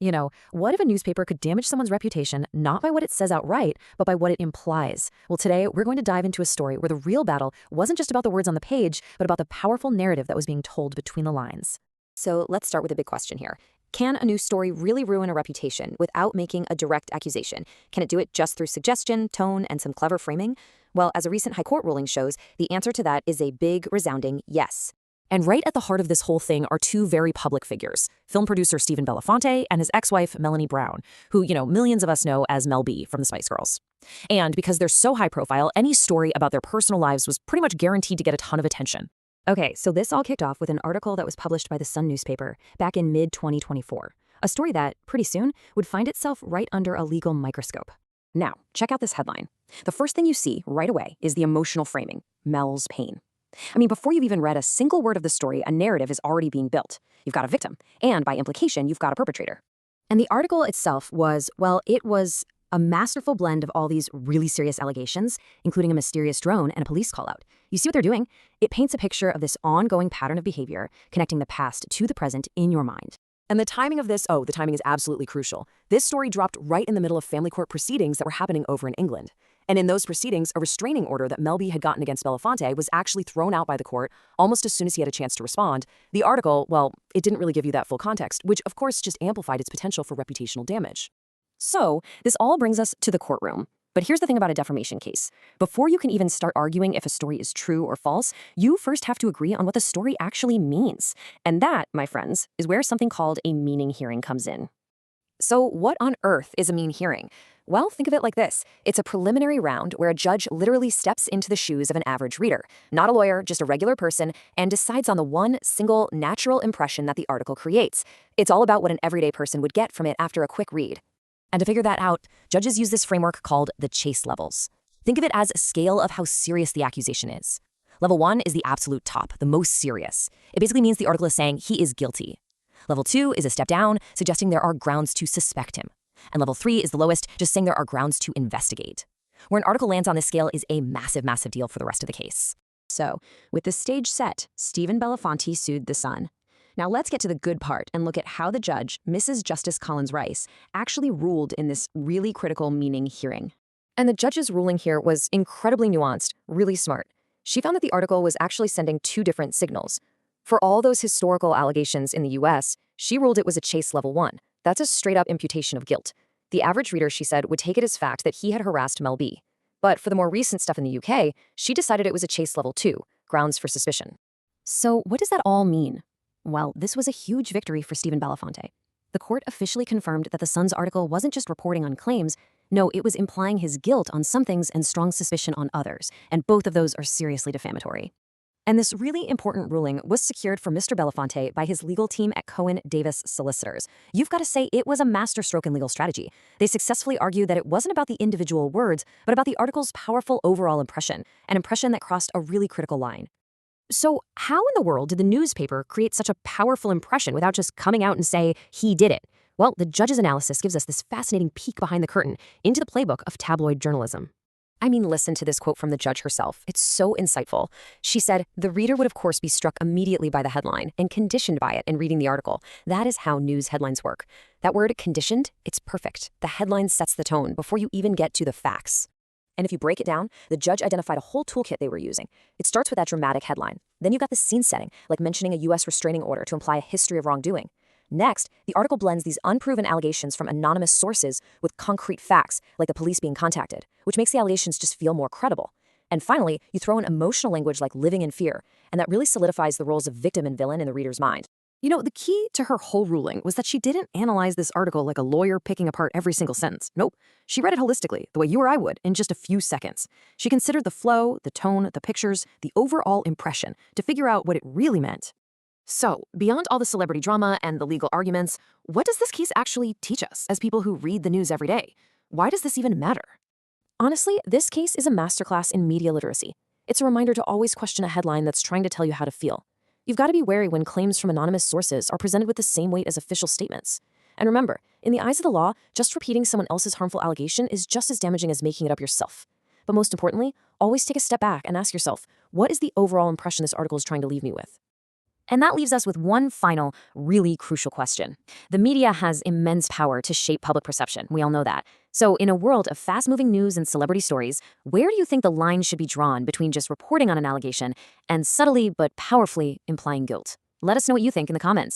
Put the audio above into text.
What if a newspaper could damage someone's reputation not by what it says outright, but by what it implies? Well, today we're going to dive into a story where the real battle wasn't just about the words on the page, but about the powerful narrative that was being told between the lines. So let's start with a big question here. Can a news story really ruin a reputation without making a direct accusation? Can it do it just through suggestion, tone, and some clever framing? Well, as a recent high court ruling shows, the answer to that is a big, resounding yes. And right at the heart of this whole thing are two very public figures, film producer Stephen Belafonte and his ex-wife Melanie Brown, who, millions of us know as Mel B from the Spice Girls. And because they're so high profile, any story about their personal lives was pretty much guaranteed to get a ton of attention. Okay, so this all kicked off with an article that was published by the Sun newspaper back in mid-2024. A story that, pretty soon, would find itself right under a legal microscope. Now, check out this headline. The first thing you see right away is the emotional framing, Mel's pain. Before you've even read a single word of the story, a narrative is already being built. You've got a victim, and by implication, you've got a perpetrator. And the article itself was a masterful blend of all these really serious allegations, including a mysterious drone and a police call-out. You see what they're doing? It paints a picture of this ongoing pattern of behavior, connecting the past to the present in your mind. And the timing of this, the timing is absolutely crucial. This story dropped right in the middle of family court proceedings that were happening over in England. And in those proceedings, a restraining order that Mel B had gotten against Belafonte was actually thrown out by the court almost as soon as he had a chance to respond. The article, it didn't really give you that full context, which of course just amplified its potential for reputational damage. So, this all brings us to the courtroom. But here's the thing about a defamation case. Before you can even start arguing if a story is true or false, you first have to agree on what the story actually means. And that, my friends, is where something called a meaning hearing comes in. So what on earth is a meaning hearing? Well, think of it like this. It's a preliminary round where a judge literally steps into the shoes of an average reader, not a lawyer, just a regular person, and decides on the one single natural impression that the article creates. It's all about what an everyday person would get from it after a quick read. And to figure that out, judges use this framework called the chase levels. Think of it as a scale of how serious the accusation is. Level 1 is the absolute top, the most serious. It basically means the article is saying he is guilty. Level 2 is a step down, suggesting there are grounds to suspect him. And level 3 is the lowest, just saying there are grounds to investigate. Where an article lands on this scale is a massive, massive deal for the rest of the case. So, with the stage set, Stephen Belafonte sued the Sun. Now let's get to the good part and look at how the judge, Mrs. Justice Collins Rice, actually ruled in this really critical meaning hearing. And the judge's ruling here was incredibly nuanced, really smart. She found that the article was actually sending two different signals. For all those historical allegations in the US, she ruled it was a chase level 1. That's a straight-up imputation of guilt. The average reader, she said, would take it as fact that he had harassed Mel B. But for the more recent stuff in the UK, she decided it was a chase level 2, grounds for suspicion. So what does that all mean? Well, this was a huge victory for Stephen Belafonte. The court officially confirmed that the Sun's article wasn't just reporting on claims. No, it was implying his guilt on some things and strong suspicion on others, and both of those are seriously defamatory. And this really important ruling was secured for Mr. Belafonte by his legal team at Cohen Davis Solicitors. You've got to say it was a masterstroke in legal strategy. They successfully argued that it wasn't about the individual words, but about the article's powerful overall impression, an impression that crossed a really critical line. So how in the world did the newspaper create such a powerful impression without just coming out and say, he did it? Well, the judge's analysis gives us this fascinating peek behind the curtain into the playbook of tabloid journalism. Listen to this quote from the judge herself. It's so insightful. She said, "The reader would of course be struck immediately by the headline and conditioned by it in reading the article. That is how news headlines work. That word conditioned, it's perfect. The headline sets the tone before you even get to the facts." And if you break it down, the judge identified a whole toolkit they were using. It starts with that dramatic headline. Then you've got the scene setting, like mentioning a U.S. restraining order to imply a history of wrongdoing. Next, the article blends these unproven allegations from anonymous sources with concrete facts, like the police being contacted, which makes the allegations just feel more credible. And finally, you throw in emotional language like living in fear, and that really solidifies the roles of victim and villain in the reader's mind. The key to her whole ruling was that she didn't analyze this article like a lawyer picking apart every single sentence. Nope. She read it holistically, the way you or I would, in just a few seconds. She considered the flow, the tone, the pictures, the overall impression to figure out what it really meant. So, beyond all the celebrity drama and the legal arguments, what does this case actually teach us as people who read the news every day? Why does this even matter? Honestly, this case is a masterclass in media literacy. It's a reminder to always question a headline that's trying to tell you how to feel. You've got to be wary when claims from anonymous sources are presented with the same weight as official statements. And remember, in the eyes of the law, just repeating someone else's harmful allegation is just as damaging as making it up yourself. But most importantly, always take a step back and ask yourself, what is the overall impression this article is trying to leave me with? And that leaves us with one final, really crucial question. The media has immense power to shape public perception. We all know that. So in a world of fast-moving news and celebrity stories, where do you think the line should be drawn between just reporting on an allegation and subtly but powerfully implying guilt? Let us know what you think in the comments.